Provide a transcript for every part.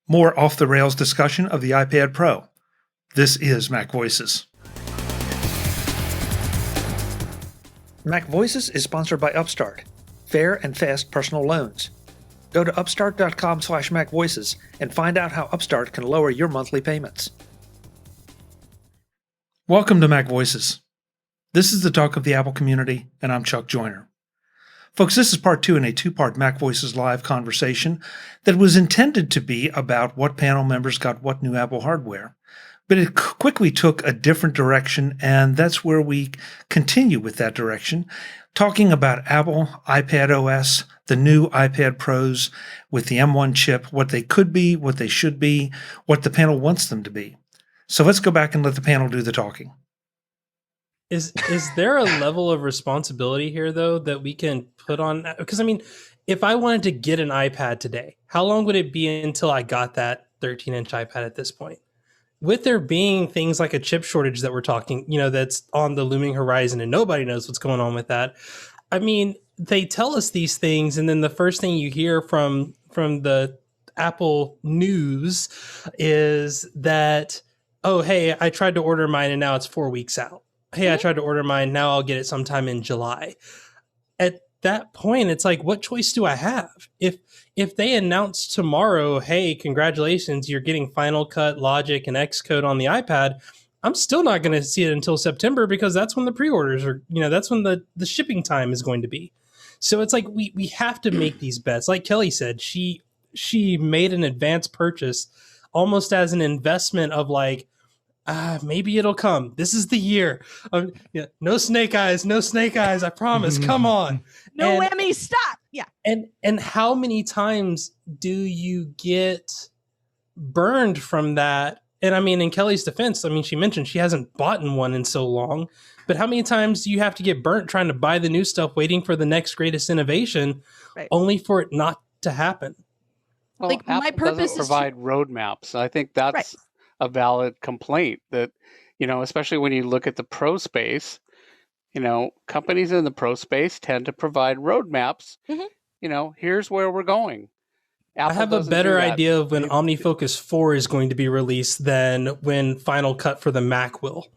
More off-the-rails discussion of the iPad Pro. This is MacVoices. MacVoices is sponsored by Upstart, fair and fast personal loans. Go to upstart.com/MacVoices and find out how Upstart can lower your monthly payments. Welcome to MacVoices. This is the talk of the Apple community, and I'm Chuck Joyner. Folks, this is part 2 in a 2-part MacVoices live conversation that was intended to be about what panel members got what new Apple hardware. But it quickly took a different direction, and that's where we continue with that direction, talking about Apple, iPad OS, the new iPad Pros with the M1 chip, what they could be, what they should be, what the panel wants them to be. So let's go back and let the panel do the talking. Is there a level of responsibility here, though, that we can put on? Because, I mean, if I wanted to get an iPad today, how long would it be until I got that 13-inch iPad at this point? With there being things like a chip shortage that we're talking, that's on the looming horizon and nobody knows what's going on with that. I mean, they tell us these things, and then the first thing you hear from the Apple news is that, oh, hey, I tried to order mine and now it's 4 weeks out. Hey, I tried to order mine. Now I'll get it sometime in July. At that point, it's like, what choice do I have? If they announce tomorrow, hey, congratulations, you're getting Final Cut, Logic, and Xcode on the iPad, I'm still not going to see it until September because that's when the pre-orders are, that's when the shipping time is going to be. So it's like we have to make these bets. Like Kelly said, she made an advanced purchase almost as an investment of like, maybe it'll come. This is the year. No snake eyes, I promise. Come on. No whammy, stop. Yeah. And how many times do you get burned from that? And I mean, in Kelly's defense, I mean, she mentioned she hasn't bought one in so long, but how many times do you have to get burnt trying to buy the new stuff, waiting for the next greatest innovation, only for it not to happen? Well, like Apple my purpose doesn't provide roadmaps. I think that's a valid complaint that, especially when you look at the pro space, companies in the pro space tend to provide roadmaps. Mm-hmm. Here's where we're going. Apple I have a better idea of when OmniFocus 4 is going to be released than when Final Cut for the Mac will.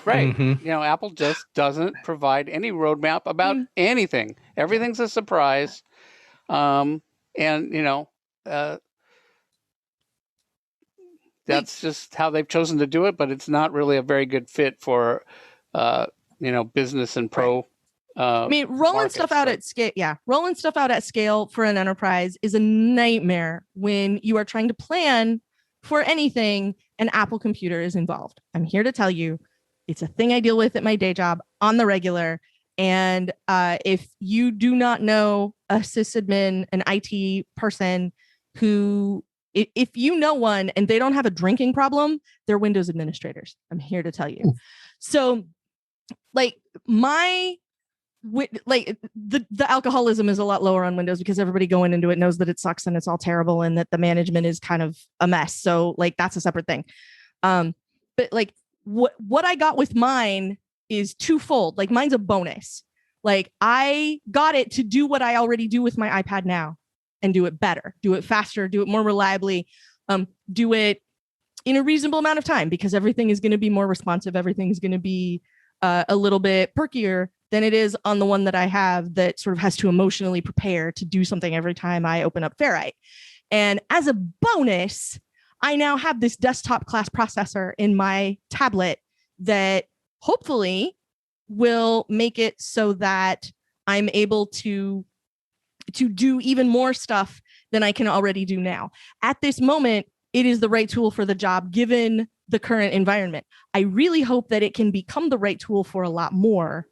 Right. Mm-hmm. Apple just doesn't provide any roadmap about anything. Everything's a surprise. That's just how they've chosen to do it, but it's not really a very good fit for, business and pro. I mean, rolling stuff out at scale. Yeah. Rolling stuff out at scale for an enterprise is a nightmare when you are trying to plan for anything and Apple computer is involved. I'm here to tell you, it's a thing I deal with at my day job on the regular. And if you do not know a sysadmin, an IT person who, if you know one and they don't have a drinking problem, they're Windows administrators. I'm here to tell you. So like the alcoholism is a lot lower on Windows because everybody going into it knows that it sucks and it's all terrible and that the management is kind of a mess. So like, that's a separate thing. But like what I got with mine is twofold. Like mine's a bonus. Like I got it to do what I already do with my iPad now and do it better, do it faster, do it more reliably, do it in a reasonable amount of time because everything is going to be more responsive. Everything's going to be a little bit perkier than it is on the one that I have that sort of has to emotionally prepare to do something every time I open up Ferrite. And as a bonus, I now have this desktop class processor in my tablet that hopefully will make it so that I'm able to do even more stuff than I can already do now. At this moment, it is the right tool for the job given the current environment. I really hope that it can become the right tool for a lot more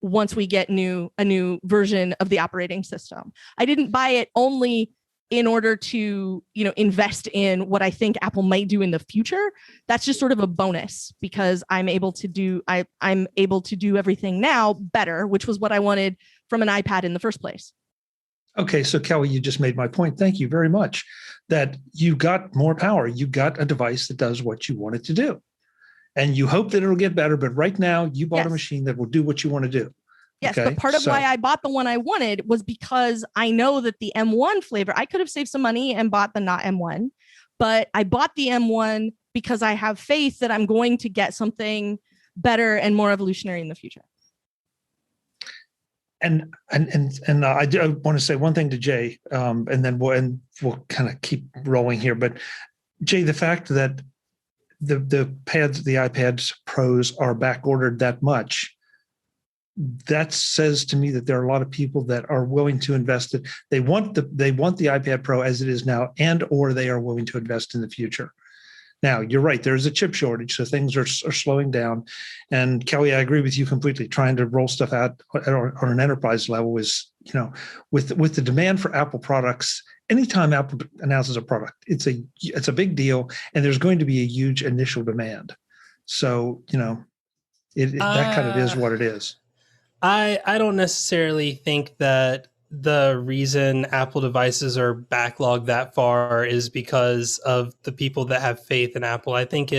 once we get a new version of the operating system. I didn't buy it only in order to, invest in what I think Apple might do in the future. That's just sort of a bonus because I'm able to do everything now better, which was what I wanted from an iPad in the first place. Okay, so Kelly, you just made my point. Thank you very much. That you got more power. You got a device that does what you want it to do. And you hope that it'll get better, but right now you bought a machine that will do what you want to do. Yes, Okay, but part of so- why I bought the one I wanted was because I know that the M1 flavor, I could have saved some money and bought the not M1, but I bought the M1 because I have faith that I'm going to get something better and more evolutionary in the future. And I want to say one thing to Jay, and then we'll kind of keep rolling here. But Jay, the fact that the iPad Pros are back ordered that much, that says to me that there are a lot of people that are willing to invest it. They want the iPad Pro as it is now, and or they are willing to invest in the future. Now, you're right. There's a chip shortage, so things are slowing down. And Kelly, I agree with you completely. Trying to roll stuff out on an enterprise level is, with the demand for Apple products. Anytime Apple announces a product, it's a big deal, and there's going to be a huge initial demand. So, that kind of is what it is. I don't necessarily think that the reason Apple devices are backlogged that far is because of the people that have faith in Apple. I think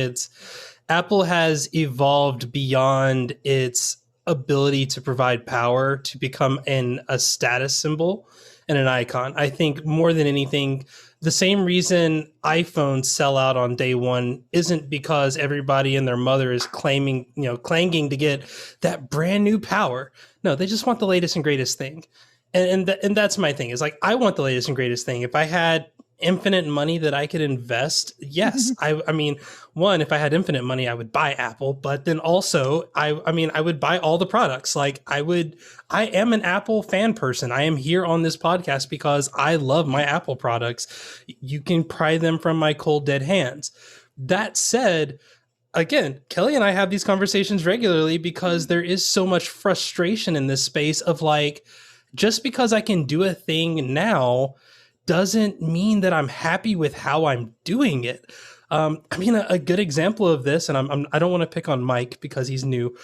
Apple has evolved beyond its ability to provide power to become a status symbol and an icon. I think more than anything, the same reason iPhones sell out on day one isn't because everybody and their mother is clanging to get that brand new power. No, they just want the latest and greatest thing. And that's my thing, is like, I want the latest and greatest thing. If I had infinite money that I could invest, yes. I mean, one, if I had infinite money, I would buy Apple, but then also I would buy all the products. Like I am an Apple fan person. I am here on this podcast because I love my Apple products. You can pry them from my cold dead hands. That said, again, Kelly and I have these conversations regularly because there is so much frustration in this space of like, just because I can do a thing now doesn't mean that I'm happy with how I'm doing it. A good example of this, and I don't want to pick on Mike because he's new.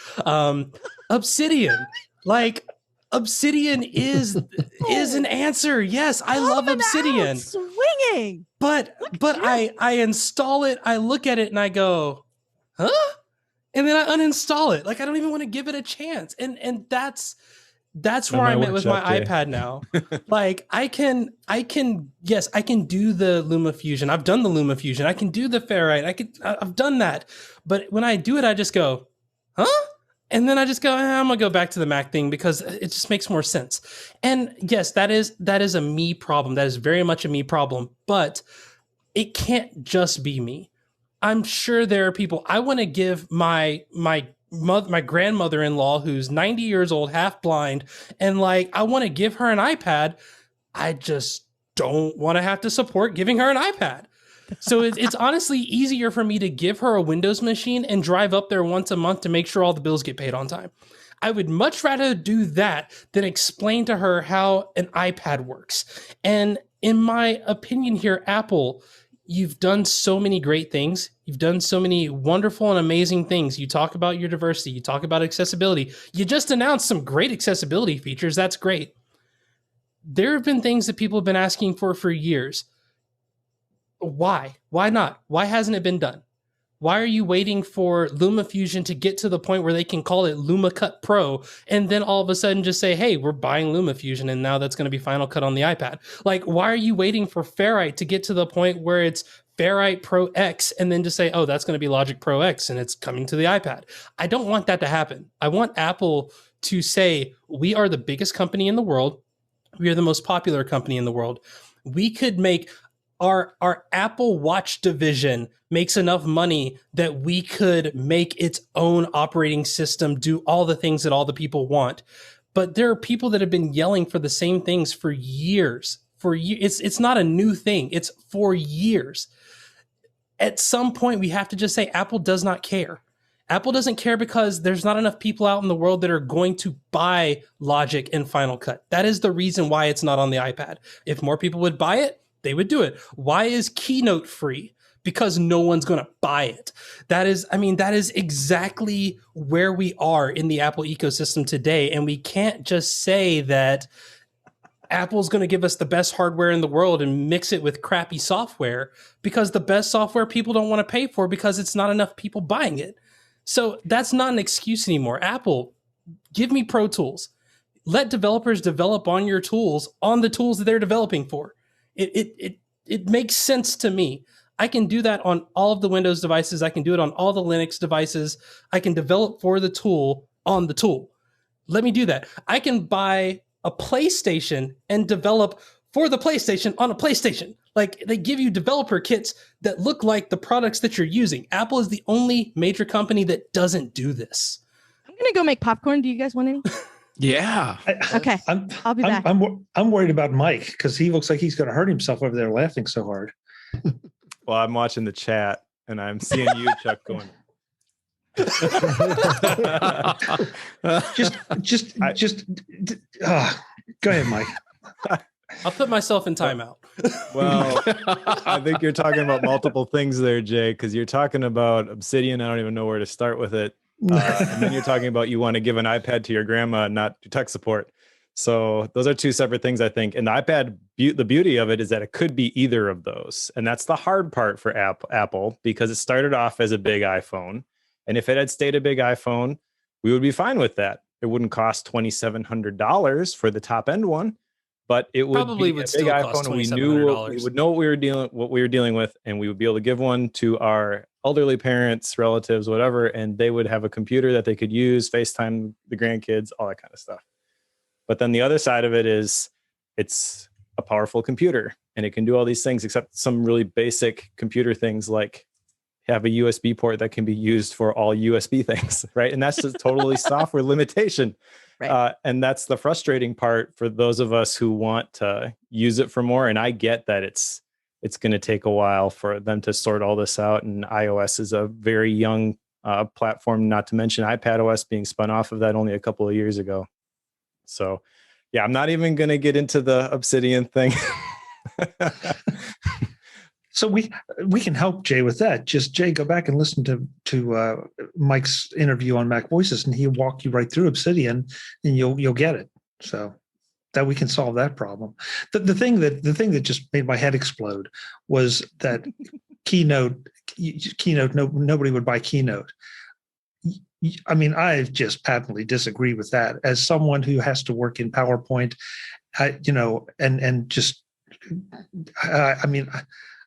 Obsidian, like Obsidian is an answer. Yes, I love Obsidian. Swinging, but I install it, I look at it, and I go, huh? And then I uninstall it. Like I don't even want to give it a chance. And that's where I'm at with my iPad now. Like I can do the LumaFusion. I've done the LumaFusion. I can do the Ferrite. I've done that. But when I do it, I just go, huh? And then I just go, I'm gonna go back to the Mac thing because it just makes more sense. And yes, that is a me problem. That is very much a me problem, but it can't just be me. I'm sure there are people. I want to give my grandmother-in-law who's 90 years old, half blind, and like I want to give her an iPad. I just don't want to have to support giving her an iPad. So it's honestly easier for me to give her a Windows machine and drive up there once a month to make sure all the bills get paid on time. I would much rather do that than explain to her how an iPad works. And in my opinion here, Apple, you've done so many great things. You've done so many wonderful and amazing things. You talk about your diversity. You talk about accessibility. You just announced some great accessibility features. That's great. There have been things that people have been asking for years. Why? Why not? Why hasn't it been done? Why are you waiting for LumaFusion to get to the point where they can call it LumaCut Pro and then all of a sudden just say, hey, we're buying LumaFusion and now that's going to be Final Cut on the iPad? Like, why are you waiting for Ferrite to get to the point where it's Ferrite Pro X and then just say, oh, that's going to be Logic Pro X and it's coming to the iPad? I don't want that to happen. I want Apple to say, we are the biggest company in the world. We are the most popular company in the world. We could make our Apple Watch division makes enough money that we could make its own operating system, do all the things that all the people want. But there are people that have been yelling for the same things for years. It's not a new thing. It's for years. At some point, we have to just say Apple does not care. Apple doesn't care because there's not enough people out in the world that are going to buy Logic and Final Cut. That is the reason why it's not on the iPad. If more people would buy it, they would do it. Why is Keynote free? Because no one's going to buy it. That is exactly where we are in the Apple ecosystem today. And we can't just say that Apple's going to give us the best hardware in the world and mix it with crappy software, because the best software people don't want to pay for because it's not enough people buying it. So that's not an excuse anymore. Apple, give me Pro Tools. let developers develop on your tools, on the tools that they're developing for. It makes sense to me. I can do that on all of the Windows devices. I can do it on all the Linux devices. I can develop for the tool on the tool. Let me do that. I can buy a PlayStation and develop for the PlayStation on a PlayStation. Like, they give you developer kits that look like the products that you're using. Apple is the only major company that doesn't do this. I'm going to go make popcorn. Do you guys want any? Yeah. Okay. I'll be back. I'm worried about Mike because he looks like he's going to hurt himself over there laughing so hard. Well, I'm watching the chat and I'm seeing you, Chuck, going. Go ahead, Mike. I'll put myself in timeout. Well, I think you're talking about multiple things there, Jay, because you're talking about Obsidian. I don't even know where to start with it. And then you're talking about you want to give an iPad to your grandma and not do tech support. So those are two separate things, I think. And the iPad, the beauty of it is that it could be either of those. And that's the hard part for Apple, because it started off as a big iPhone. And if it had stayed a big iPhone, we would be fine with that. It wouldn't cost $2,700 for the top end one, but it would probably be would a big still cost iPhone, and we would know what we were dealing with, and we would be able to give one to our elderly parents, relatives, whatever, and they would have a computer that they could use, FaceTime the grandkids, all that kind of stuff. But then the other side of it is it's a powerful computer, and it can do all these things, except some really basic computer things like have a USB port that can be used for all USB things, right? And that's just totally software limitation. Right. And that's the frustrating part for those of us who want to use it for more. And I get that it's going to take a while for them to sort all this out. And iOS is a very young platform, not to mention iPadOS being spun off of that only a couple of years ago. So yeah, I'm not even going to get into the Obsidian thing. So we can help Jay with that. Just Jay, go back and listen to Mike's interview on MacVoices, and he'll walk you right through Obsidian, and you'll get it. So that we can solve that problem. The thing that just made my head explode was that Keynote. Nobody would buy Keynote. I mean, I just patently disagree with that. As someone who has to work in PowerPoint,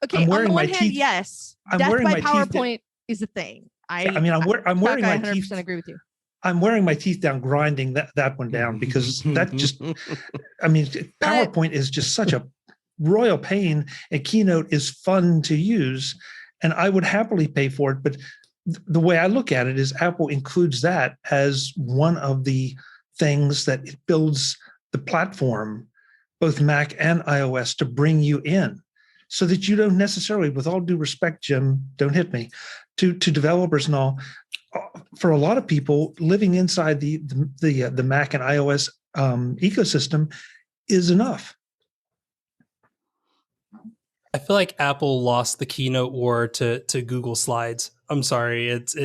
Okay, I'm on wearing the one my hand, teeth. yes, I'm death wearing by my PowerPoint is a thing. I'm wearing my 100% teeth. agree with you. I'm wearing my teeth down, grinding that one down, because that just, PowerPoint is just such a royal pain, and Keynote is fun to use, and I would happily pay for it. But the way I look at it is Apple includes that as one of the things that it builds the platform, both Mac and iOS, to bring you in, so that you don't necessarily, with all due respect, Jim, don't hit me, to developers and all. For a lot of people, living inside the Mac and iOS ecosystem is enough. I feel like Apple lost the Keynote war to Google Slides. I'm sorry, it's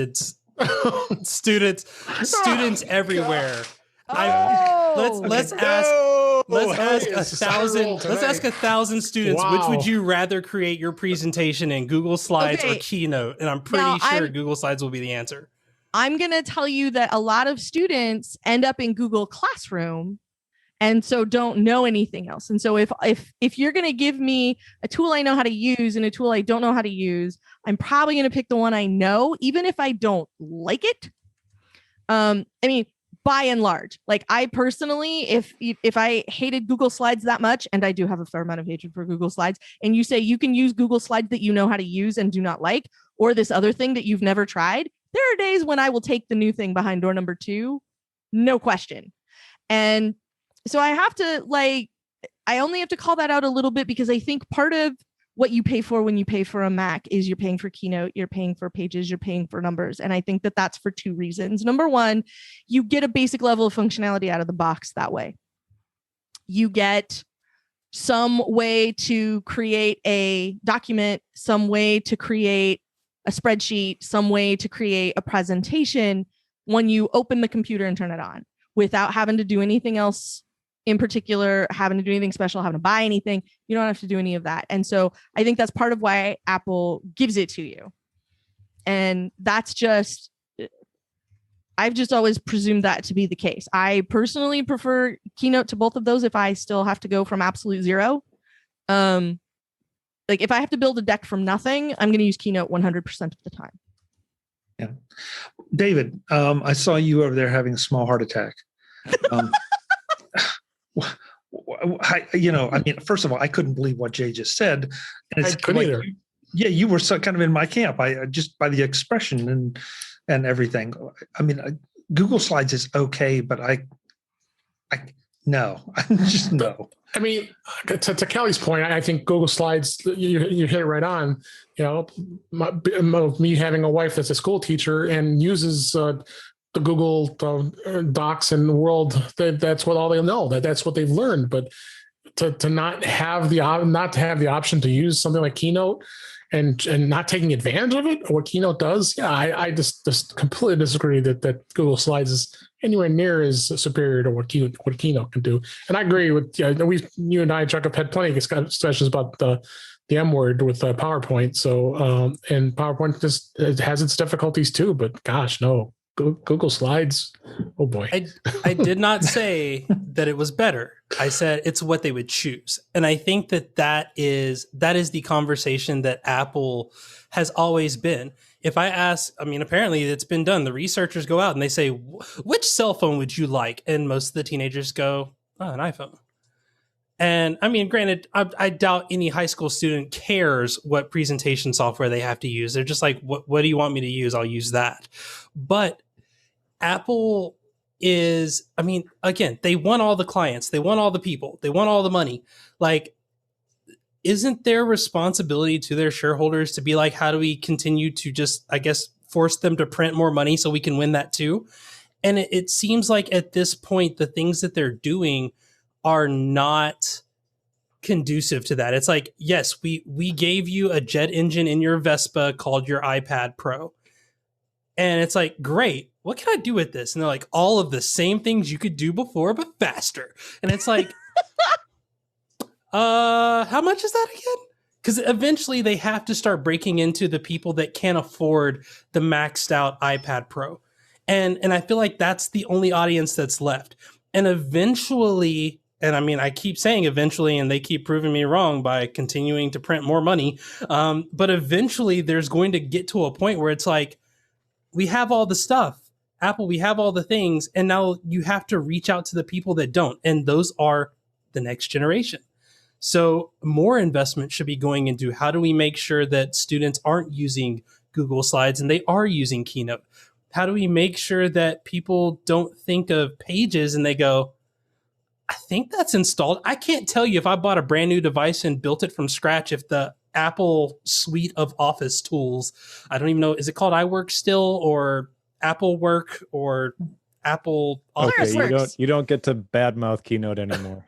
students everywhere. Let's ask 1,000 students. Wow. Which would you rather create your presentation in, Google Slides or Keynote? And I'm pretty sure Google Slides will be the answer. I'm going to tell you that a lot of students end up in Google Classroom and so don't know anything else. And so if you're going to give me a tool I know how to use and a tool I don't know how to use, I'm probably going to pick the one I know, even if I don't like it. By and large, like I personally, if I hated Google Slides that much, and I do have a fair amount of hatred for Google Slides, and you say you can use Google Slides that you know how to use and do not like, or this other thing that you've never tried, there are days when I will take the new thing behind door number 2, no question. And so I only have to call that out a little bit, because I think part of what you pay for when you pay for a Mac is you're paying for Keynote, you're paying for Pages, you're paying for Numbers. And I think that that's for 2 reasons. Number one, you get a basic level of functionality out of the box that way. You get some way to create a document, some way to create a spreadsheet, some way to create a presentation when you open the computer and turn it on, without having to do anything else in particular, having to do anything special, having to buy anything. You don't have to do any of that. And so I think that's part of why Apple gives it to you. And that's just, I've just always presumed that to be the case. I personally prefer Keynote to both of those if I still have to go from absolute zero. Like if I have to build a deck from nothing, I'm going to use Keynote 100% of the time. Yeah. David, I saw you over there having a small heart attack. First of all, I couldn't believe what Jay just said. And I couldn't either. You were so kind of in my camp. I just by the expression and everything. I mean, Google Slides is okay, but no, just no. I mean, to Kelly's point, I think Google Slides, you hit it right on. Me having a wife that's a school teacher and uses the Google Docs and World, that's what all they know. That's what they've learned. But to not have the option to use something like Keynote and not taking advantage of it, or what Keynote does, I just completely disagree that Google Slides is anywhere near as superior to what Keynote can do. And I agree with you and I, Chuck, have had plenty of discussions about the M word with PowerPoint. So and PowerPoint just has its difficulties too. But gosh, no, Google Slides. Oh boy. I did not say that it was better. I said it's what they would choose. And I think that is the conversation that Apple has always been. If I ask, apparently it's been done. The researchers go out and they say, which cell phone would you like? And most of the teenagers go, an iPhone. And granted, I doubt any high school student cares what presentation software they have to use. They're just like, what do you want me to use? I'll use that. But Apple is, again, they want all the clients, they want all the people, they want all the money. Like, isn't their responsibility to their shareholders to be like, how do we continue to just, I guess, force them to print more money so we can win that too? And it seems like at this point, the things that they're doing are not conducive to that. It's like, yes, we gave you a jet engine in your Vespa called your iPad Pro. And it's like, great, what can I do with this? And they're like, all of the same things you could do before, but faster. And it's like, how much is that again? Because eventually they have to start breaking into the people that can't afford the maxed out iPad Pro. And I feel like that's the only audience that's left. And eventually, and I keep saying eventually, and they keep proving me wrong by continuing to print more money. But eventually there's going to get to a point where it's like, we have all the stuff. Apple, we have all the things. And now you have to reach out to the people that don't. And those are the next generation. So more investment should be going into how do we make sure that students aren't using Google Slides and they are using Keynote? How do we make sure that people don't think of Pages and they go, I think that's installed. I can't tell you if I bought a brand new device and built it from scratch, if the Apple suite of Office tools, I don't even know, is it called iWork still or Apple Work or Apple Office? Okay, you don't get to badmouth Keynote anymore.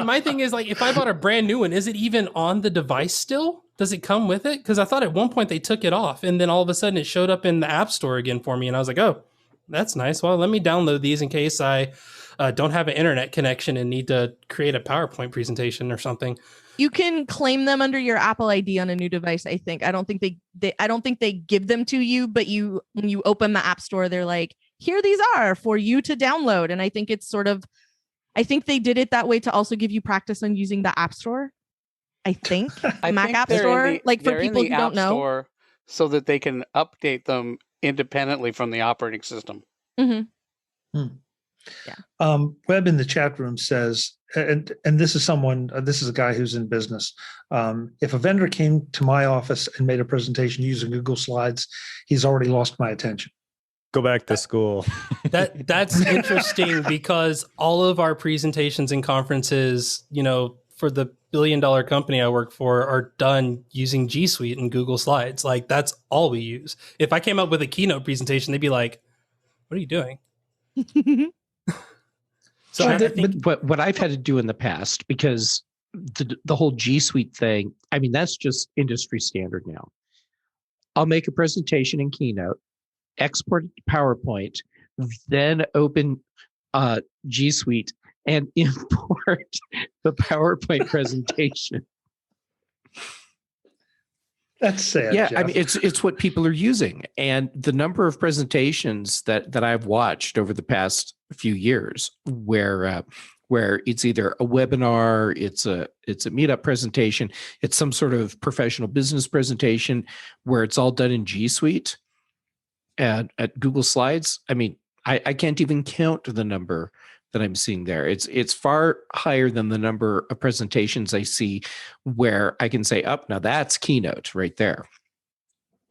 My thing is, like, if I bought a brand new one, is it even on the device still? Does it come with it? Because I thought at one point they took it off and then all of a sudden it showed up in the App Store again for me. And I was like, oh, that's nice. Well, let me download these in case I don't have an internet connection and need to create a PowerPoint presentation or something. You can claim them under your Apple ID on a new device. I think. I don't think they give them to you, but when you open the App Store, they're like, here these are for you to download. And I think it's I think they did it that way to also give you practice on using the App Store. I think Mac App Store, like for people who don't know, Store so that they can update them independently from the operating system. Mm-hmm. Yeah. Webb in the chat room says, and this is this is a guy who's in business. If a vendor came to my office and made a presentation using Google Slides, he's already lost my attention. Go back to school. That's interesting because all of our presentations and conferences, for the $1 billion company I work for, are done using G Suite and Google Slides. Like, that's all we use. If I came up with a keynote presentation, they'd be like, what are you doing? So I think what I've had to do in the past, because the whole G Suite thing, that's just industry standard now. I'll make a presentation in Keynote, export it to PowerPoint, then open G Suite and import the PowerPoint presentation. That's sad. Yeah, Jeff. I mean, it's what people are using, and the number of presentations that I've watched over the past few years, where it's either a webinar, it's a meetup presentation, it's some sort of professional business presentation, where it's all done in G Suite and at Google Slides. I mean, I can't even count the number that I'm seeing there. It's far higher than the number of presentations I see where I can say, now that's Keynote right there.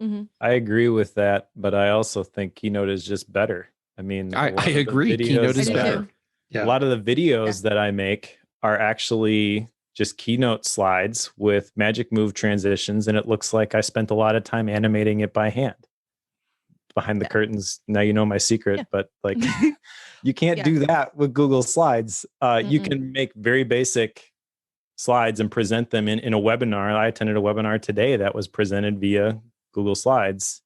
Mm-hmm. I agree with that, but I also think Keynote is just better. I mean, I agree. Keynote is better. A lot of the videos that I make are actually just Keynote slides with magic move transitions, and it looks like I spent a lot of time animating it by hand. Behind the curtains. Now you know my secret, but like you can't do that with Google Slides. You can make very basic slides and present them in a webinar. I attended a webinar today that was presented via Google Slides.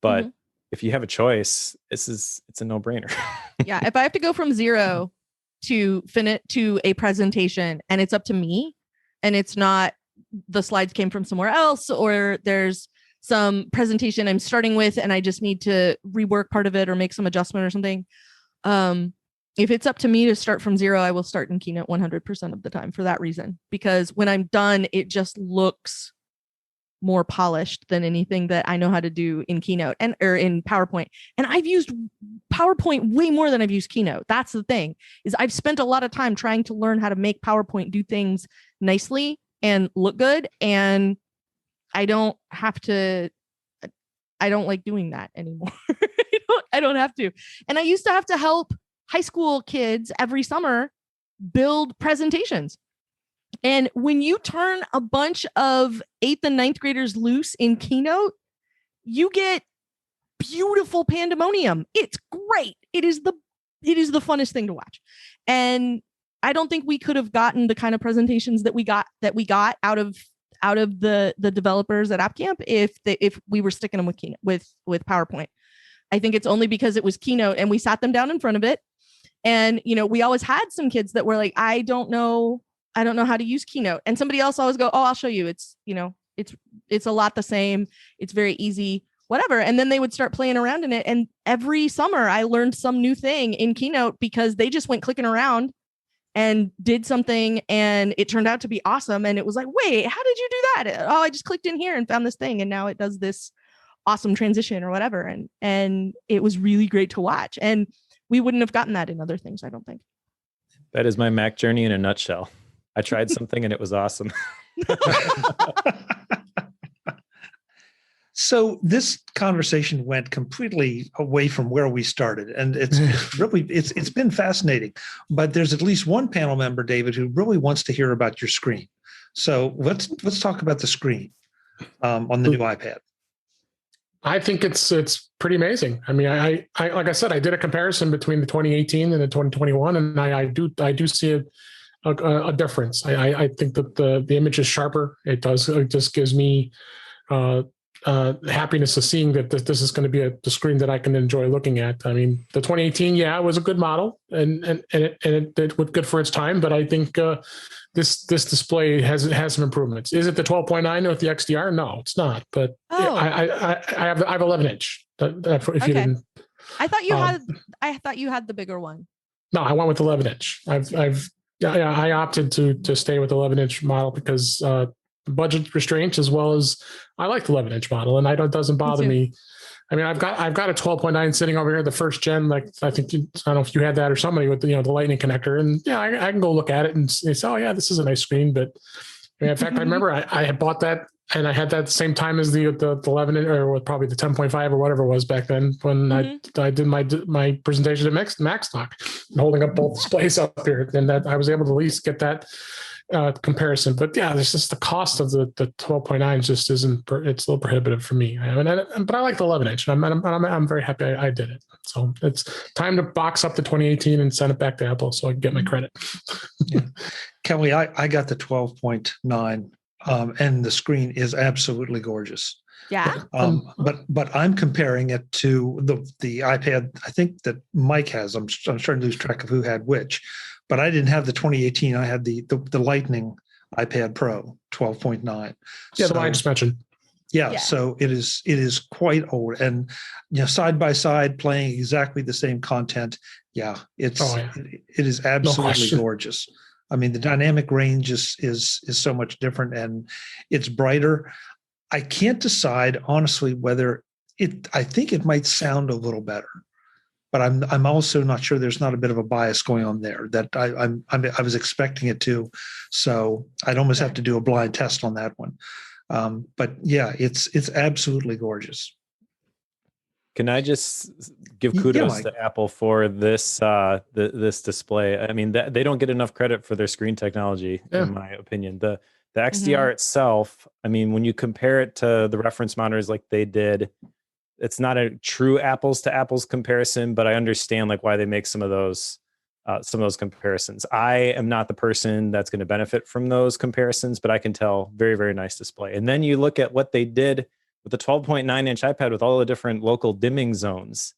But if you have a choice, it's a no-brainer. Yeah. If I have to go from zero to a presentation and it's up to me and it's not the slides came from somewhere else, or there's some presentation I'm starting with and I just need to rework part of it or make some adjustment or something. If it's up to me to start from zero, I will start in Keynote 100% of the time for that reason, because when I'm done, it just looks more polished than anything that I know how to do in Keynote or in PowerPoint. And I've used PowerPoint way more than I've used Keynote. That's the thing, is I've spent a lot of time trying to learn how to make PowerPoint do things nicely and look good. And I don't like doing that anymore. I don't have to. And I used to have to help high school kids every summer build presentations. And when you turn a bunch of 8th and 9th graders loose in Keynote, you get beautiful pandemonium. It's great. It is the funnest thing to watch. And I don't think we could have gotten the kind of presentations that we got out of the developers at AppCamp if we were sticking them with Keynote, with PowerPoint. I think it's only because it was Keynote and we sat them down in front of it. And, we always had some kids that were like, I don't know how to use Keynote. And somebody else always go, I'll show you. It's a lot the same. It's very easy, whatever. And then they would start playing around in it. And every summer I learned some new thing in Keynote because they just went clicking around and did something and it turned out to be awesome. And it was like, wait, how did you do that? Oh, I just clicked in here and found this thing. And now it does this awesome transition or whatever. And it was really great to watch. And we wouldn't have gotten that in other things, I don't think. That is my Mac journey in a nutshell. I tried something and it was awesome. So this conversation went completely away from where we started, and it's been fascinating. But there's at least one panel member, David, who really wants to hear about your screen. So let's talk about the screen on the new iPad. I think it's pretty amazing. I mean, I like I said, I did a comparison between the 2018 and the 2021, and I do see a difference. I think that the image is sharper. It just gives me happiness of seeing that this is going to be the screen that I can enjoy looking at. I mean, the 2018, it was a good model and it was good for its time, but I think this display has some improvements. Is it the 12.9 with the XDR? No, it's not. But I have 11 inch. If you didn't, I thought you had the bigger one. No, I went with 11 inch. I opted to stay with 11 inch model because budget restraints, as well as I like the 11 inch model, and it doesn't bother me. I mean, I've got a 12.9 sitting over here, the first gen. Like I don't know if you had that or somebody with the lightning connector, and I can go look at it and say, oh yeah, this is a nice screen. But in fact, I remember I had bought that and I had that at the same time as the 11 or probably the 10.5 or whatever it was back then when I did my presentation at MacStock, holding up both displays up here, and that I was able to at least get that comparison. But yeah, there's just the cost of the 12.9 just isn't. It's a little prohibitive for me. But I like the 11 inch, and I'm very happy I did it. So it's time to box up the 2018 and send it back to Apple so I can get my credit. Yeah. Kelly, I got the 12.9, and the screen is absolutely gorgeous. Yeah. But I'm comparing it to the iPad. I think that Mike has. I'm starting to lose track of who had which. But I didn't have the 2018. I had the Lightning iPad Pro 12.9. Yeah, the one I just mentioned. Yeah, so it is quite old, and side by side playing exactly the same content. Yeah, it is absolutely gorgeous. I mean, the dynamic range is so much different, and it's brighter. I can't decide honestly whether I think it might sound a little better, but I'm also not sure. There's not a bit of a bias going on there that I was expecting it to, so I'd almost have to do a blind test on that one. But yeah, it's absolutely gorgeous. Can I just give kudos to Apple for this this display? I mean, they don't get enough credit for their screen technology, in my opinion. The XDR itself, I mean, when you compare it to the reference monitors like they did, it's not a true apples to apples comparison, but I understand like why they make some of those comparisons. I am not the person that's going to benefit from those comparisons, but I can tell very, very nice display. And then you look at what they did with the 12.9-inch iPad with all the different local dimming zones.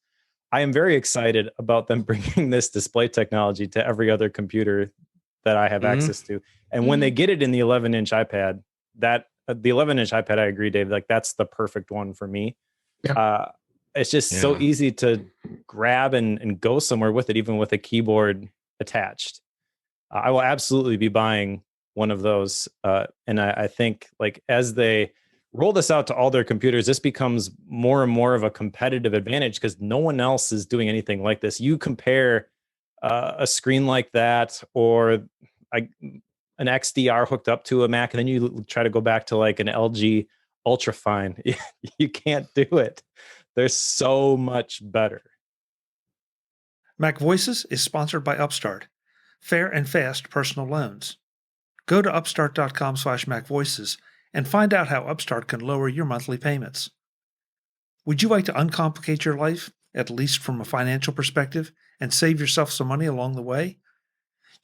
I am very excited about them bringing this display technology to every other computer that I have access to. And when they get it in the 11-inch iPad, the 11-inch iPad, I agree, Dave, like that's the perfect one for me. Yeah. It's just so easy to grab and go somewhere with it, even with a keyboard attached. I will absolutely be buying one of those. And I think like as they roll this out to all their computers, this becomes more and more of a competitive advantage because no one else is doing anything like this. You compare a screen like that or an XDR hooked up to a Mac, and then you try to go back to like an LG Ultrafine. You can't do it. They're so much better. MacVoices is sponsored by Upstart, fair and fast personal loans. Go to upstart.com/MacVoices and find out how Upstart can lower your monthly payments. Would you like to uncomplicate your life, at least from a financial perspective, and save yourself some money along the way?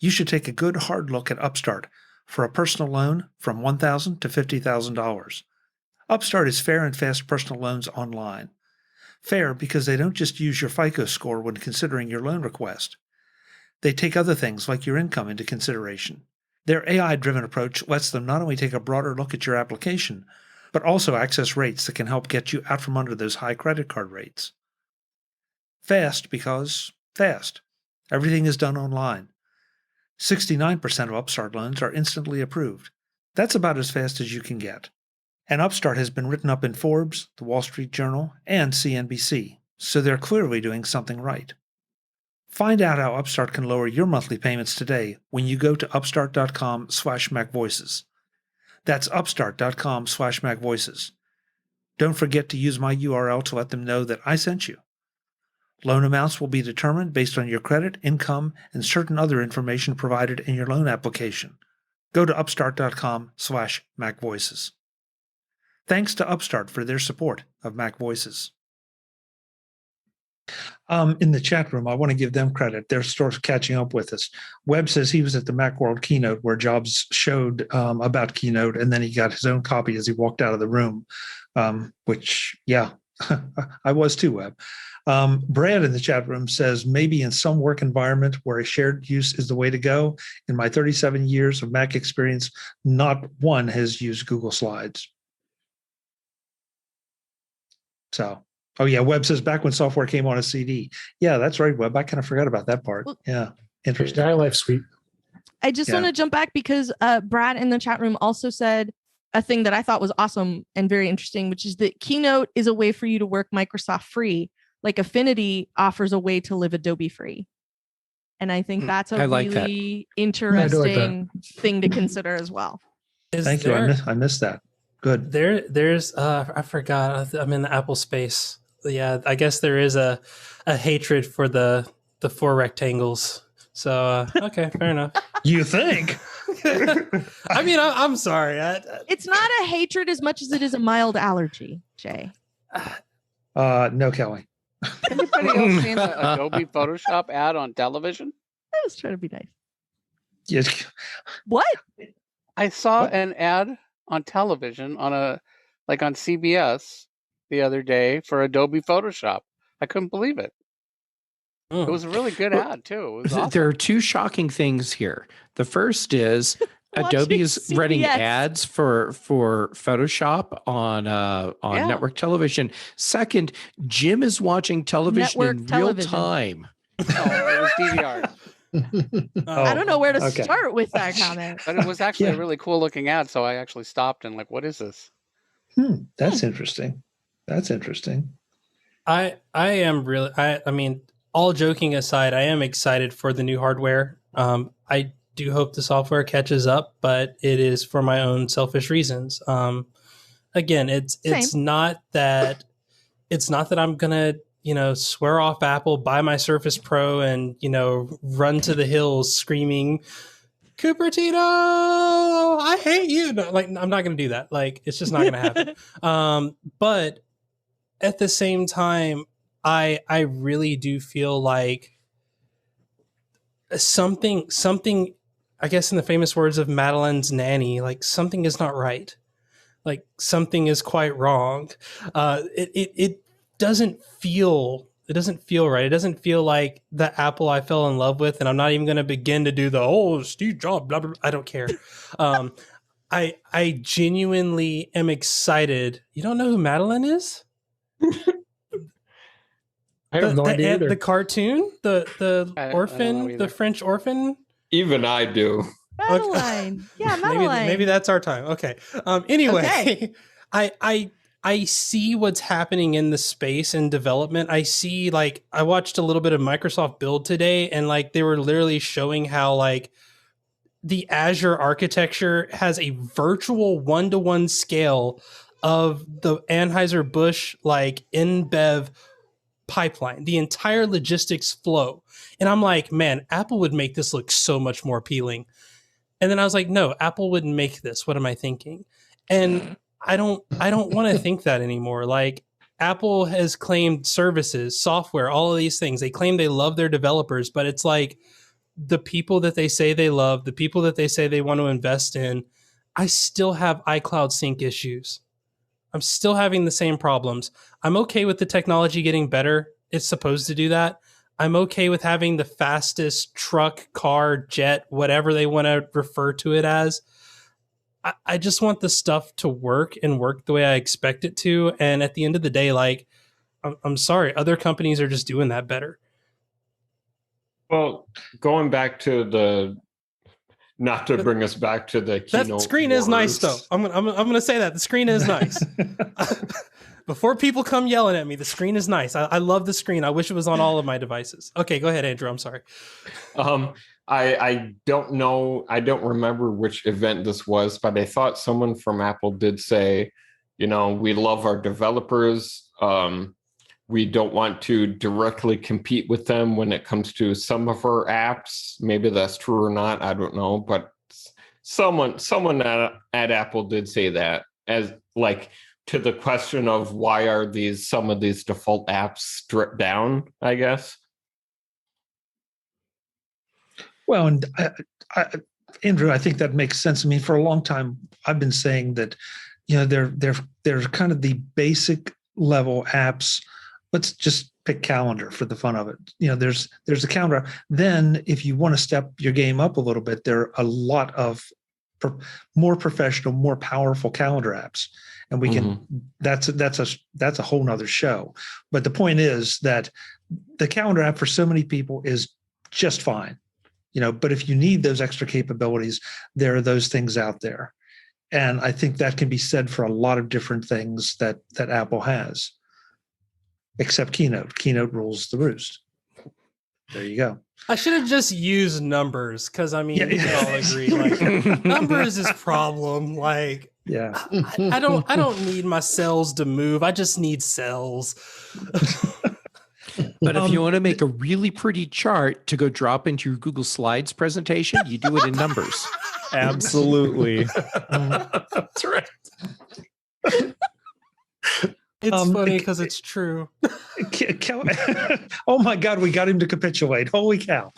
You should take a good hard look at Upstart for a personal loan from $1,000 to $50,000. Upstart is fair and fast personal loans online. Fair because they don't just use your FICO score when considering your loan request. They take other things like your income into consideration. Their AI-driven approach lets them not only take a broader look at your application, but also access rates that can help get you out from under those high credit card rates. Fast because fast. Everything is done online. 69% of Upstart loans are instantly approved. That's about as fast as you can get. And Upstart has been written up in Forbes, The Wall Street Journal, and CNBC, so they're clearly doing something right. Find out how Upstart can lower your monthly payments today when you go to upstart.com/MacVoices. That's upstart.com/MacVoices. Don't forget to use my URL to let them know that I sent you. Loan amounts will be determined based on your credit, income, and certain other information provided in your loan application. Go to upstart.com/MacVoices. Thanks to Upstart for their support of MacVoices. In the chat room, I want to give them credit. They're sort of catching up with us. Webb says he was at the Macworld keynote where Jobs showed about Keynote, and then he got his own copy as he walked out of the room, which, yeah, I was too, Webb. Brad in the chat room says, maybe in some work environment where a shared use is the way to go. In my 37 years of Mac experience, not one has used Google Slides. So, oh yeah, Webb says back when software came on a CD. Yeah, that's right, Webb. I kind of forgot about that part. Well, yeah, interesting. iLife Suite. I just want to jump back because Brad in the chat room also said a thing that I thought was awesome and very interesting, which is that Keynote is a way for you to work Microsoft free, like Affinity offers a way to live Adobe free. And I think that's a really interesting thing to consider as well. Thank you. I missed that. Good. There's I forgot. I'm in the Apple space. Yeah, I guess there is a hatred for the 4 rectangles. So okay, fair enough. You think? I mean, I'm sorry. It's not a hatred as much as it is a mild allergy, Jay. No, Kelly. Anybody else seen the Adobe Photoshop ad on television? I was trying to be nice. Yes. What? I saw an ad on television on CBS the other day for Adobe Photoshop. I couldn't believe it. It was a really good ad too. It was awesome. There are 2 shocking things here. The first is Adobe is Watching running CBS. ads for Photoshop on Yeah. network television. Second, Jim is watching television Network in television. real time. Oh, it was DVRs. I don't know where to okay. start with that comment. But it was actually Yeah. a really cool looking ad, so I actually stopped and like, what is this? That's interesting. That's interesting. I am really I mean, all joking aside, I am excited for the new hardware. I do hope the software catches up, but it is for my own selfish reasons. Again, it's not that I'm gonna, swear off Apple, buy my Surface Pro and, run to the hills screaming, Cupertino, I hate you. No, like, I'm not gonna do that. Like, it's just not gonna happen. But at the same time, I really do feel like something, I guess in the famous words of Madeline's nanny, like something is not right. Like something is quite wrong. It doesn't feel right. It doesn't feel like the Apple I fell in love with, and I'm not even going to begin to do the Steve Jobs, blah, blah, blah. I don't care. I genuinely am excited. You don't know who Madeline is? I have no idea either. The cartoon, the orphan, the French orphan. Even I do. Madeline. Yeah, Madeline. Maybe that's our time. Okay. Anyway, Okay. I see what's happening in the space and development. I see, like, I watched a little bit of Microsoft Build today, and like they were literally showing how like the Azure architecture has a virtual 1-to-1 scale of the Anheuser-Busch like InBev pipeline, the entire logistics flow. And I'm like, man, Apple would make this look so much more appealing. And then I was like, no, Apple wouldn't make this. What am I thinking? And I don't want to think that anymore. Like, Apple has claimed services, software, all of these things. They claim they love their developers, but it's like the people that they say they love, the people that they say they want to invest in, I still have iCloud sync issues. I'm still having the same problems. I'm okay with the technology getting better. It's supposed to do that. I'm okay with having the fastest truck, car, jet, whatever they want to refer to it as. I just want the stuff to work and work the way I expect it to. And at the end of the day, like, I'm sorry, other companies are just doing that better. Well, going back to not to bring us back to the keynote. That screen is nice, though. I'm gonna say that the screen is nice. Before people come yelling at me, the screen is nice. I love the screen. I wish it was on all of my devices. Okay, go ahead, Andrew. I'm sorry. I don't know. I don't remember which event this was, but I thought someone from Apple did say, we love our developers. We don't want to directly compete with them when it comes to some of our apps. Maybe that's true or not. I don't know. But someone at Apple did say that, as like to the question of why are some of these default apps stripped down, I guess. Well, and Andrew, I think that makes sense. I mean, for a long time, I've been saying that, they're kind of the basic level apps. Let's just pick calendar for the fun of it. There's a calendar. Then if you want to step your game up a little bit, there are a lot of more professional, more powerful calendar apps. And we can, that's a whole nother show. But the point is that the calendar app for so many people is just fine. But if you need those extra capabilities, there are those things out there. And I think that can be said for a lot of different things that Apple has. Except Keynote. Keynote rules the roost. There you go. I should have just used numbers because we can all agree. Like, numbers is problem. Like, yeah, I don't need my cells to move. I just need cells. But if you want to make a really pretty chart to go drop into your Google Slides presentation, you do it in numbers. Absolutely. That's right. It's funny because it's true. Oh my God, we got him to capitulate. Holy cow.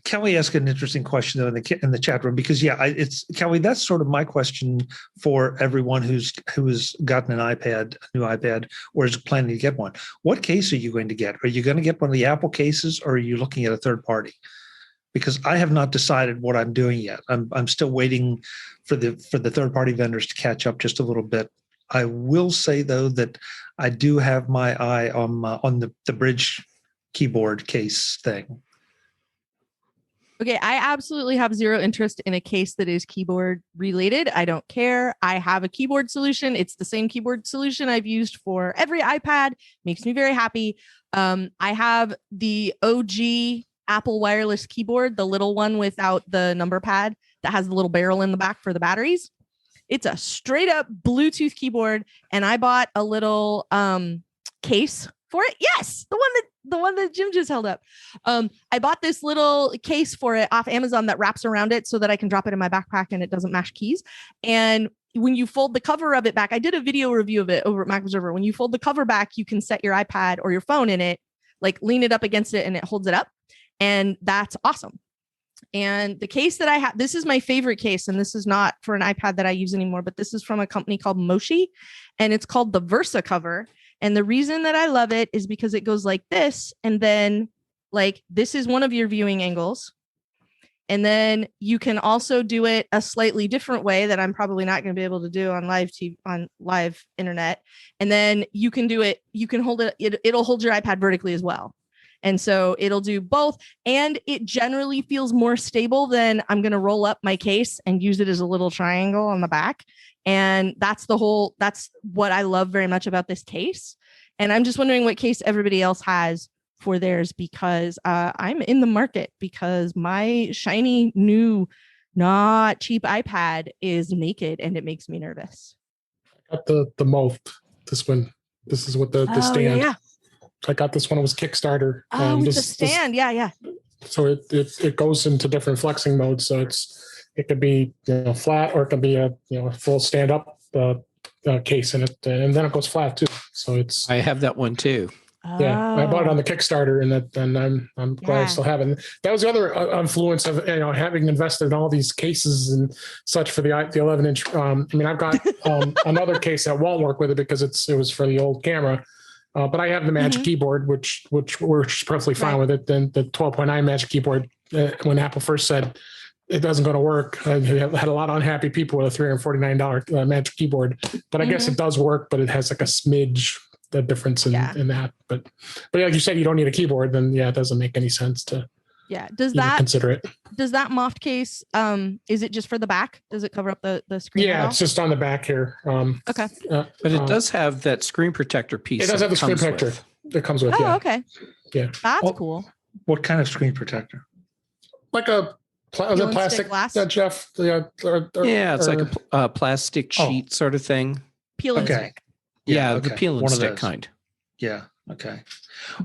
Kelly asked an interesting question though in the chat room because it's Kelly. That's sort of my question for everyone who's gotten a new iPad, or is planning to get one. What case are you going to get? Are you going to get one of the Apple cases, or are you looking at a third party? because I have not decided what I'm doing yet. I'm still waiting for the third-party vendors to catch up just a little bit. I will say though that I do have my eye on the Bridge keyboard case thing. Okay, I absolutely have zero interest in a case that is keyboard related. I don't care. I have a keyboard solution. It's the same keyboard solution I've used for every iPad. Makes me very happy. I have the OG Apple wireless keyboard, the little one without the number pad that has the little barrel in the back for the batteries. It's a straight up Bluetooth keyboard, and I bought a little case for it. Yes, the one that Jim just held up. I bought this little case for it off Amazon that wraps around it so that I can drop it in my backpack and it doesn't mash keys. And when you fold the cover of it back, I did a video review of it over at Mac Observer. When you fold the cover back, you can set your iPad or your phone in it, like lean it up against it and it holds it up. And that's awesome. And the case that I have, this is my favorite case, and this is not for an iPad that I use anymore, but this is from a company called Moshi, and it's called the VersaCover. And the reason that I love it is because it goes like this, and then like this is one of your viewing angles. And then you can also do it a slightly different way that I'm probably not going to be able to do on live TV, on live internet. And then you can do it, you can hold it, it'll hold your iPad vertically as well. And so it'll do both. And it generally feels more stable than I'm going to roll up my case and use it as a little triangle on the back. And that's what I love very much about this case. And I'm just wondering what case everybody else has for theirs, because I'm in the market because my shiny new, not cheap iPad is naked and it makes me nervous. I got the Moft. This is what the stand. Yeah. I got this one. It was Kickstarter. Oh, it's a stand. Yeah. So it goes into different flexing modes. So it could be flat, or it could be a full stand up case in it, and then it goes flat too. So I have that one too. Yeah, I bought it on the Kickstarter, and I'm glad I still have it. That was the other influence of having invested in all these cases and such for the 11-inch. I've got another case that won't work with it because it was for the old camera. But I have the Magic Keyboard, which works perfectly fine with it. Then the 12.9 Magic Keyboard, when Apple first said it doesn't going to work, I had a lot of unhappy people with a $349 Magic Keyboard. But I guess it does work, but it has like a smidge the difference in that. But like you said, you don't need a keyboard. Then it doesn't make any sense to consider it. Does that Moft case? Is it just for the back? Does it cover up the screen? Yeah, it's just on the back here. Okay. But it does have that screen protector piece. It does have the screen protector that comes with. Oh, okay. Yeah. That's cool. What kind of screen protector? Like a plastic glass? Jeff? It's like a plastic sheet sort of thing. Peel and stick. Yeah, the peel and stick kind. Yeah. Okay.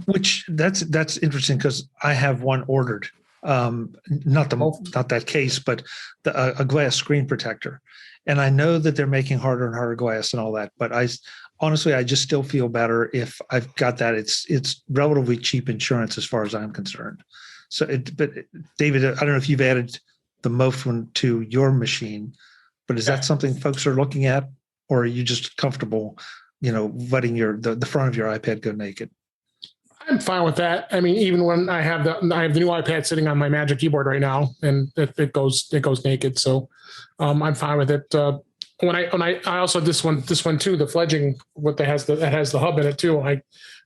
Which that's interesting because I have one ordered. Not that case, but a glass screen protector. And I know that they're making harder and harder glass and all that. But I just still feel better if I've got that. It's relatively cheap insurance as far as I'm concerned. So, but David, I don't know if you've added the Moft one to your machine, but is that something folks are looking at, or are you just comfortable, letting the front of your iPad go naked? I'm fine with that. I mean, even when I have the new iPad sitting on my Magic Keyboard right now, and it goes naked. So I'm fine with it. When I also this one too, the fledging that has the hub in it too. I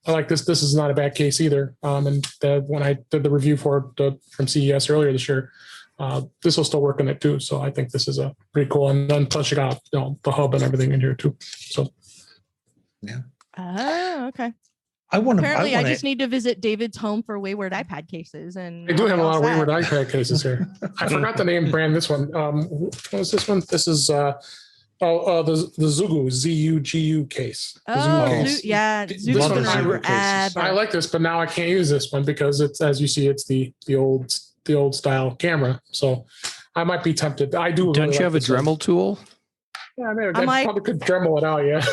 like this. This is not a bad case either. And when I did the review for it from CES earlier this year, this will still work in it too. So I think this is a pretty cool. And then plus you got the hub and everything in here too. So yeah. Oh, okay. I just need to visit David's home for wayward iPad cases, and I do have a lot of wayward iPad cases here. I forgot the name brand. This one. What was this one? This is the Zugu ZUGU case. Zugu's been around forever. I like this, but now I can't use this one because it's, as you see, it's the old style camera. So I might be tempted. I do. Don't you have a Dremel tool? Yeah, I probably could Dremel it out. Yeah.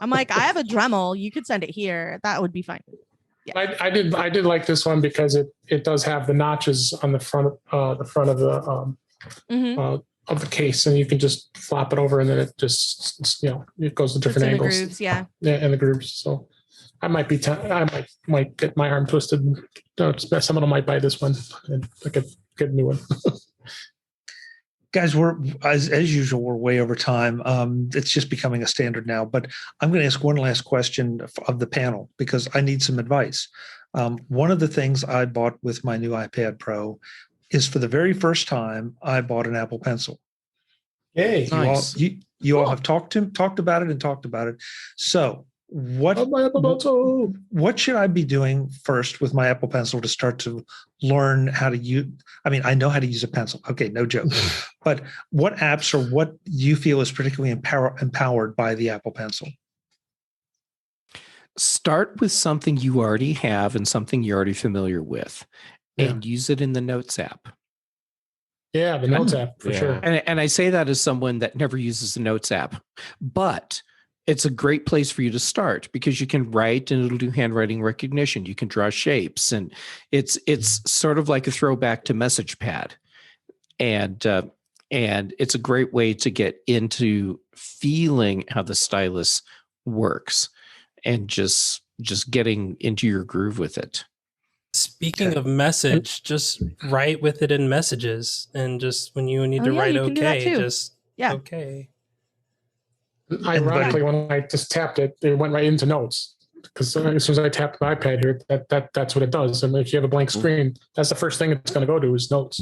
I'm like, I have a Dremel. You could send it here. That would be fine. Yeah. I did like this one because it does have the notches on the front of the of the case, and you can just flop it over, and then it just it goes to different angles. The grooves, yeah, and the grooves. So I might I might get my arm twisted. Someone might buy this one and get get a new one. Guys, we're as usual, we're way over time. It's just becoming a standard now. But I'm going to ask one last question of the panel because I need some advice. One of the things I bought with my new iPad Pro is for the very first time I bought an Apple Pencil. Yay! Nice. You all have talked about it. So what should I be doing first with my Apple Pencil to start to learn how to use? I mean, I know how to use a pencil. Okay, no joke. But what apps or what you feel is particularly empowered by the Apple Pencil? Start with something you already have and something you're already familiar with, and use it in the Notes app. Yeah, the Notes app for sure. And I say that as someone that never uses the Notes app, but it's a great place for you to start because you can write and it'll do handwriting recognition. You can draw shapes, and it's sort of like a throwback to MessagePad, and it's a great way to get into feeling how the stylus works and just getting into your groove with it. Speaking of message, just write with it in messages, and just when you need to write okay, just okay. Ironically, when I just tapped it, it went right into Notes because as soon as I tapped my iPad here, that's what it does. And if you have a blank screen, that's the first thing it's going to go to is Notes.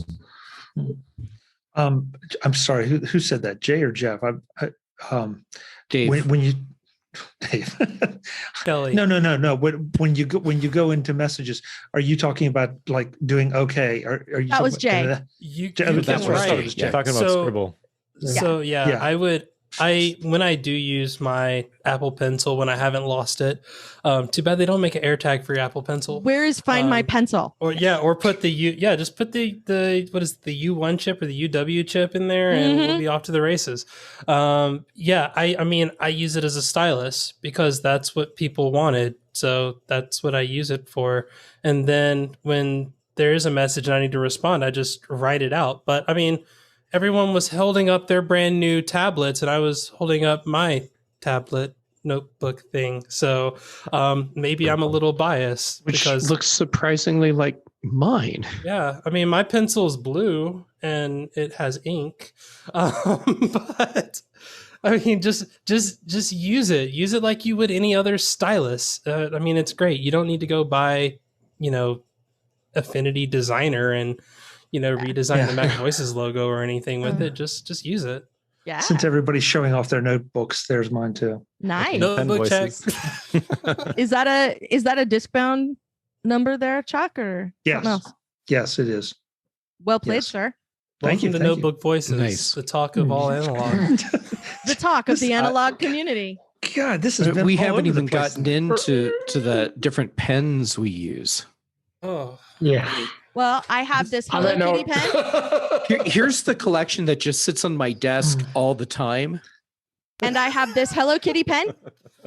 I'm sorry, who said that, Jay or Jeff? Dave. When you Dave. Kelly. No. When you go into messages, are you talking about like doing okay? Are you? That was Jay. That's what I thought it was Jay. You're talking about Scribble. So when I do use my Apple Pencil when I haven't lost it, too bad they don't make an AirTag for your Apple Pencil. Where is Find My Pencil? Or put the just put the what is it, the U1 chip or the UW chip in there, and we'll be off to the races. I mean I use it as a stylus because that's what people wanted, so that's what I use it for. And then when there is a message and I need to respond, I just write it out. But I mean, everyone was holding up their brand new tablets, and I was holding up my tablet notebook thing. So maybe I'm a little biased because looks surprisingly like mine. Yeah, I mean my pencil's blue and it has ink, but I mean just use it. Use it like you would any other stylus. I mean it's great. You don't need to go buy Affinity Designer and redesign the MacVoices logo or anything with it. Just use it. Yeah. Since everybody's showing off their notebooks, there's mine too. Nice. Notebook check. Is that a disc bound number there, Chuck, or something else? Yes, it is. Well played, sir. Thank you. Welcome to Notebook Voices, the talk of all analog. The talk of the analog community. God, this has been. We haven't even gotten into the different pens we use. Oh yeah. Well, I have this Hello Kitty pen. Here's the collection that just sits on my desk all the time. And I have this Hello Kitty pen.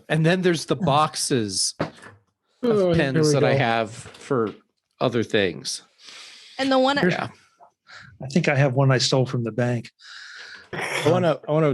And then there's the boxes of pens that I have for other things. And the one, I think I have one I stole from the bank. I want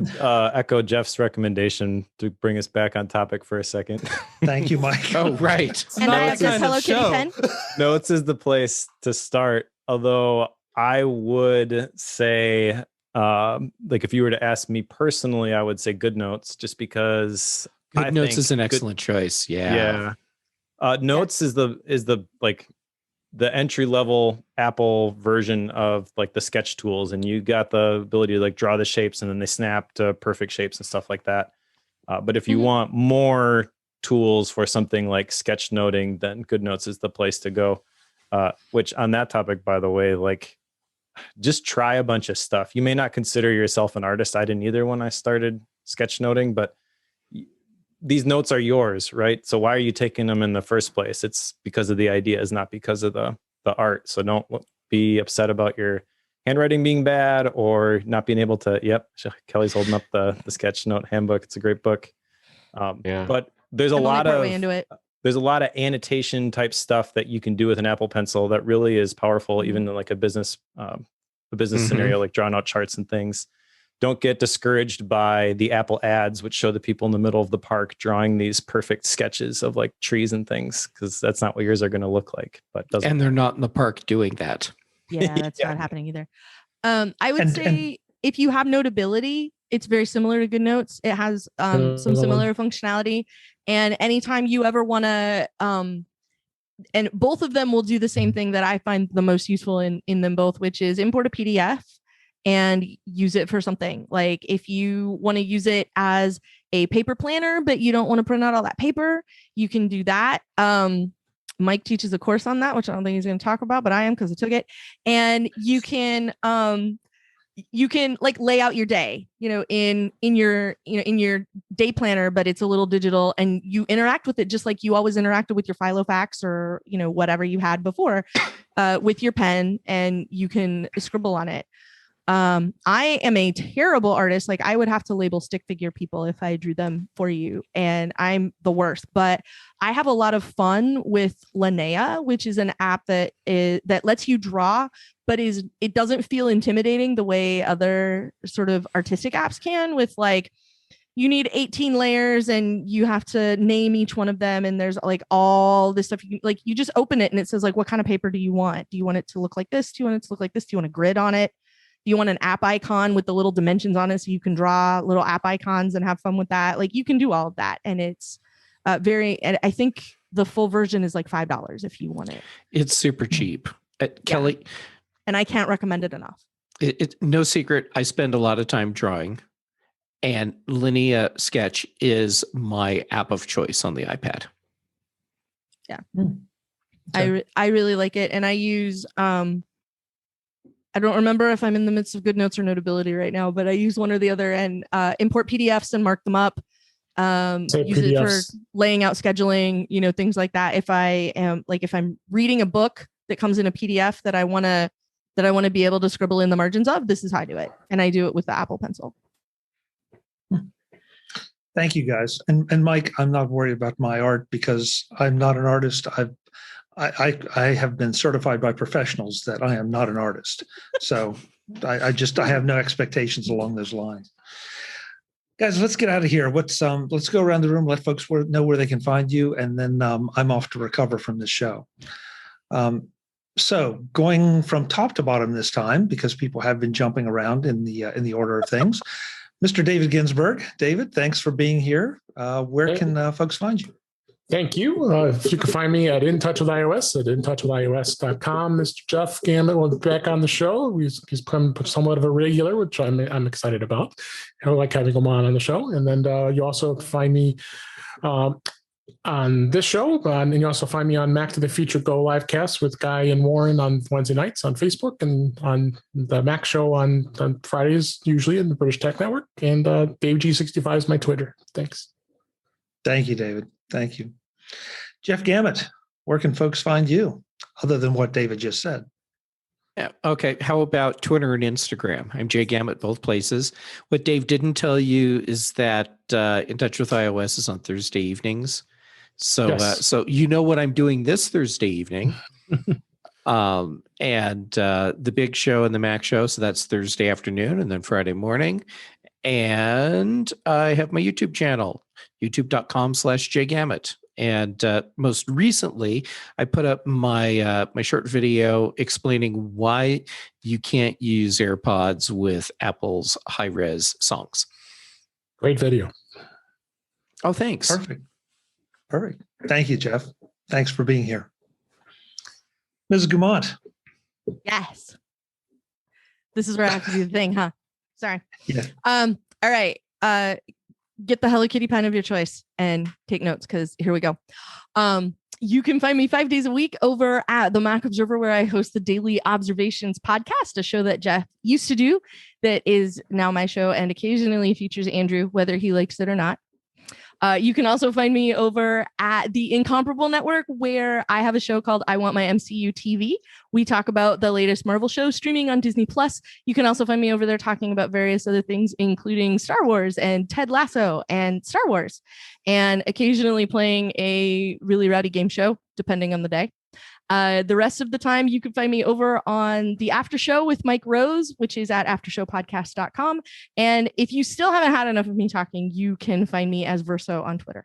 to echo Jeff's recommendation to bring us back on topic for a second. Thank you, Mike. Oh, right. And I have this Hello Kitty pen. Notes is the place to start. Although I would say, like if you were to ask me personally, I would say GoodNotes, just because GoodNotes is an excellent choice. Yeah. Notes is the like the entry level Apple version of like the sketch tools, and you got the ability to like draw the shapes and then they snap to perfect shapes and stuff like that. But if you want more tools for something like sketchnoting, then GoodNotes is the place to go. Which on that topic, by the way, like just try a bunch of stuff. You may not consider yourself an artist. I didn't either when I started sketchnoting, but these notes are yours, right? So why are you taking them in the first place? It's because of the ideas, not because of the art. So don't be upset about your handwriting being bad or not being able to. Yep, Kelly's holding up the Sketchnote handbook. It's a great book. But there's a lot of annotation type stuff that you can do with an Apple Pencil that really is powerful, even in like a business scenario, like drawing out charts and things. Don't get discouraged by the Apple ads, which show the people in the middle of the park drawing these perfect sketches of like trees and things, because that's not what yours are going to look like. But and they're not in the park doing that. Yeah, that's Yeah. not happening either. I would say if you have Notability, it's very similar to GoodNotes. It has some similar functionality. And anytime you ever want to, and both of them will do the same thing that I find the most useful in them both, which is import a PDF and use it for something. Like if you want to use it as a paper planner, but you don't want to print out all that paper, you can do that. Mike teaches a course on that, which I don't think he's going to talk about, but I am because I took it. And you can like lay out your day, in your day planner, but it's a little digital, and you interact with it just like you always interacted with your Filofax or whatever you had before, with your pen, and you can scribble on it. I am a terrible artist. Like I would have to label stick figure people if I drew them for you, and I'm the worst, but I have a lot of fun with Linea, which is an app that lets you draw, but it doesn't feel intimidating the way other sort of artistic apps can, with like, you need 18 layers and you have to name each one of them. And there's like all this stuff. You just open it and it says like, what kind of paper do you want? Do you want it to look like this? Do you want it to look like this? Do you want a grid on it? Do you want an app icon with the little dimensions on it so you can draw little app icons and have fun with that? Like you can do all of that. And it's and I think the full version is like $5 if you want it. It's super cheap. Kelly. And I can't recommend it enough. It's no secret. I spend a lot of time drawing, and Linea Sketch is my app of choice on the iPad. Yeah. I really like it. And I use, I don't remember if I'm in the midst of GoodNotes or Notability right now, but I use one or the other, and import PDFs and mark them up. Use it for laying out scheduling, things like that. If I'm reading a book that comes in a PDF that I want to be able to scribble in the margins of, this is how I do it. And I do it with the Apple Pencil. Thank you, guys. And Mike, I'm not worried about my art because I'm not an artist. I have been certified by professionals that I am not an artist. So I have no expectations along those lines. Guys, let's get out of here. Let's go around the room, let folks know where they can find you, and then I'm off to recover from this show. So going from top to bottom this time, because people have been jumping around in the order of things. Mr. David Ginsburg. David, thanks for being here. Where can folks find you? Thank you. You can find me at In Touch with iOS at intouchwithios.com. Mr. Jeff Gamet will be back on the show. He's become somewhat of a regular, which I'm excited about. I like having him on the show. And then you also find me on this show, and you also find me on Mac to the Future Go live cast with Guy and Warren on Wednesday nights on Facebook, and on the Mac show on Fridays, usually in the British Tech Network. And Dave G65 is my Twitter. Thanks. Thank you, David. Thank you. Jeff Gamet, where can folks find you other than what David just said? Yeah. Okay. How about Twitter and Instagram? I'm Jay Gamet, both places. What Dave didn't tell you is that In Touch with iOS is on Thursday evenings. So, Yes. So what I'm doing this Thursday evening, and the Big Show and the Mac Show. So that's Thursday afternoon, and then Friday morning. And I have my YouTube channel, youtube.com/jgamet. And most recently, I put up my short video explaining why you can't use AirPods with Apple's high-res songs. Great video. Oh, thanks. Perfect. Thank you, Jeff. Thanks for being here. Ms. Guimont. Yes. This is where I have to do the thing, huh? Sorry. Yeah. All right. Get the Hello Kitty pen of your choice and take notes, because here we go. You can find me 5 days a week over at the Mac Observer, where I host the Daily Observations podcast, a show that Jeff used to do that is now my show and occasionally features Andrew, whether he likes it or not. You can also find me over at the Incomparable Network, where I have a show called I Want My MCU TV. We talk about the latest Marvel show streaming on Disney+. You can also find me over there talking about various other things, including Star Wars and Ted Lasso and Star Wars, and occasionally playing a really rowdy game show, depending on the day. The rest of the time, you can find me over on the After Show with Mike Rose, which is at aftershow.podcast.com. And if you still haven't had enough of me talking, you can find me as Verso on Twitter.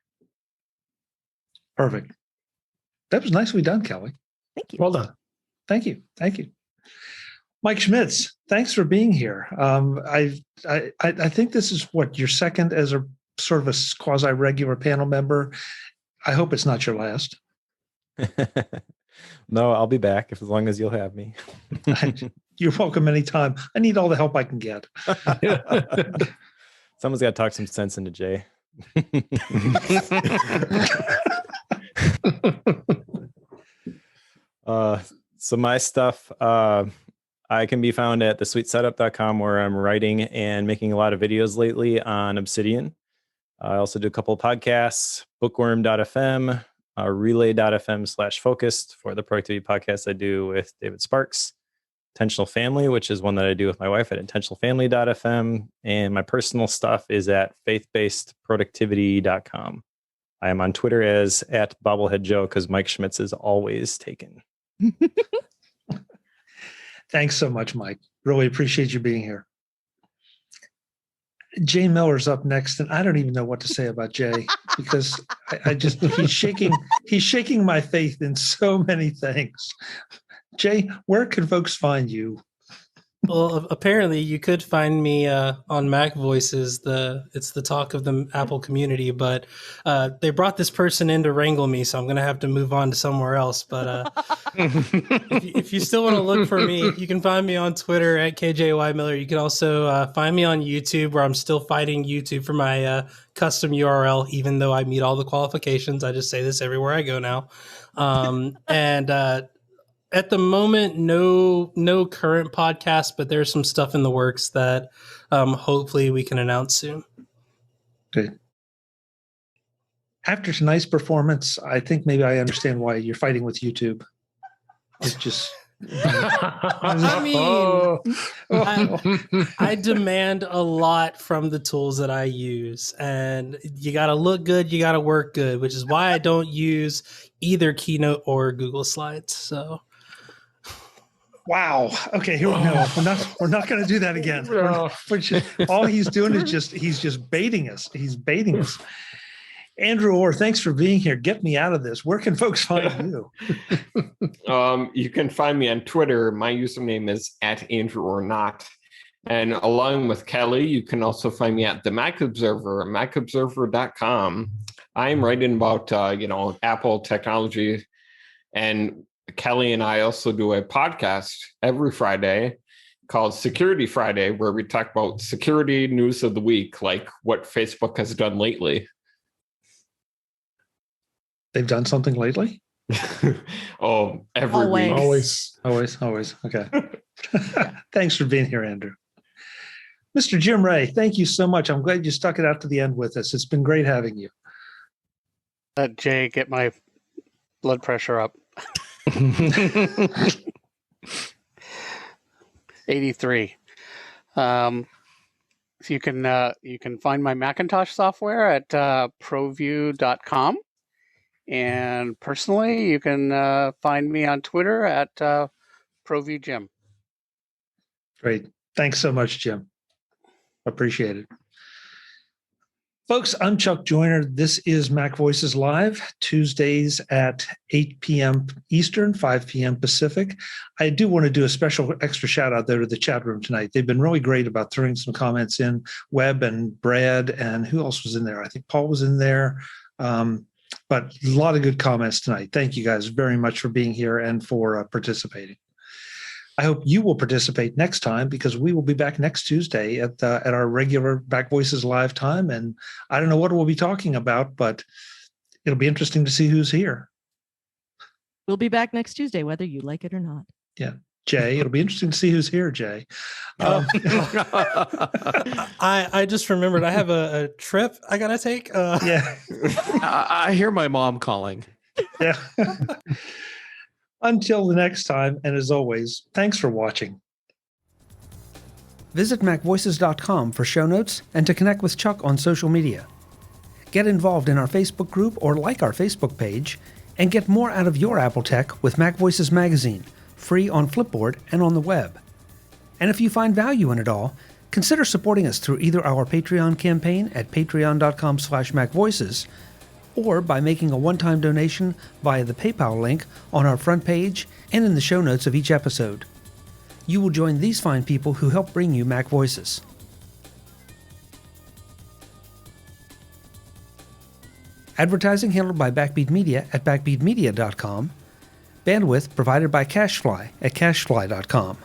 Perfect. That was nicely done, Kelly. Thank you. Well done. Thank you. Mike Schmitz, thanks for being here. I think this is what, your second as a sort of a quasi-regular panel member. I hope it's not your last. No, I'll be back as long as you'll have me. You're welcome anytime. I need all the help I can get. Someone's got to talk some sense into Jay. So my stuff, I can be found at thesweetsetup.com, where I'm writing and making a lot of videos lately on Obsidian. I also do a couple of podcasts, bookworm.fm, relay.fm/focused for the productivity podcast I do with David Sparks, Intentional Family, which is one that I do with my wife at intentionalfamily.fm. And my personal stuff is at faithbasedproductivity.com. I am on Twitter as @bobbleheadjoe because Mike Schmitz is always taken. Thanks so much, Mike. Really appreciate you being here. Jay Miller's up next, and I don't even know what to say about Jay because he's shaking my faith in so many things. Jay, where can folks find you? Well, apparently you could find me on MacVoices. It's the talk of the Apple community, but they brought this person in to wrangle me, so I'm going to have to move on to somewhere else. But if you still want to look for me, you can find me on Twitter at KJY Miller. You can also find me on YouTube, where I'm still fighting YouTube for my custom URL, even though I meet all the qualifications. I just say this everywhere I go now. At the moment, no current podcast, but there's some stuff in the works that hopefully we can announce soon. Good. After tonight's performance, I think maybe I understand why you're fighting with YouTube. It's just... I mean, I demand a lot from the tools that I use, and you got to look good, you got to work good, which is why I don't use either Keynote or Google Slides. So... Wow. Okay. Here we go. We're not going to do that again. All he's doing is he's just baiting us. He's baiting us. Andrew Orr, thanks for being here. Get me out of this. Where can folks find you? You can find me on Twitter. My username is @AndrewOrNot. And along with Kelly, you can also find me at the Mac Observer, macobserver.com. I'm writing about Apple technology, and Kelly and I also do a podcast every Friday called Security Friday, where we talk about security news of the week, like what Facebook has done lately. They've done something lately? Oh, every week. Always. Okay. Thanks for being here, Andrew. Mr. Jim Rea, thank you so much. I'm glad you stuck it out to the end with us. It's been great having you. Jay, get my blood pressure up. 83. So you can find my Macintosh software at proview.com, and personally you can find me on Twitter at proviewjim. Great. Thanks so much, Jim. Appreciate it. Folks, I'm Chuck Joyner. This is MacVoices Live, Tuesdays at 8 p.m. Eastern, 5 p.m. Pacific. I do want to do a special extra shout out there to the chat room tonight. They've been really great about throwing some comments in. Webb and Brad, and who else was in there? I think Paul was in there. But a lot of good comments tonight. Thank you guys very much for being here and for participating. I hope you will participate next time, because we will be back next Tuesday at our regular MacVoices Live time. And I don't know what we'll be talking about, but it'll be interesting to see who's here. We'll be back next Tuesday, whether you like it or not. Yeah. Jay, it'll be interesting to see who's here, Jay. I just remembered I have a trip I got to take. Yeah. I hear my mom calling. Yeah. Until the next time, and as always, thanks for watching. Visit MacVoices.com for show notes and to connect with Chuck on social media. Get involved in our Facebook group or like our Facebook page, and get more out of your Apple tech with MacVoices Magazine, free on Flipboard and on the web. And if you find value in it all, consider supporting us through either our Patreon campaign at patreon.com/MacVoices, or by making a one-time donation via the PayPal link on our front page and in the show notes of each episode. you will join these fine people who help bring you Mac Voices. Advertising handled by Backbeat Media at backbeatmedia.com. Bandwidth provided by CacheFly at cachefly.com.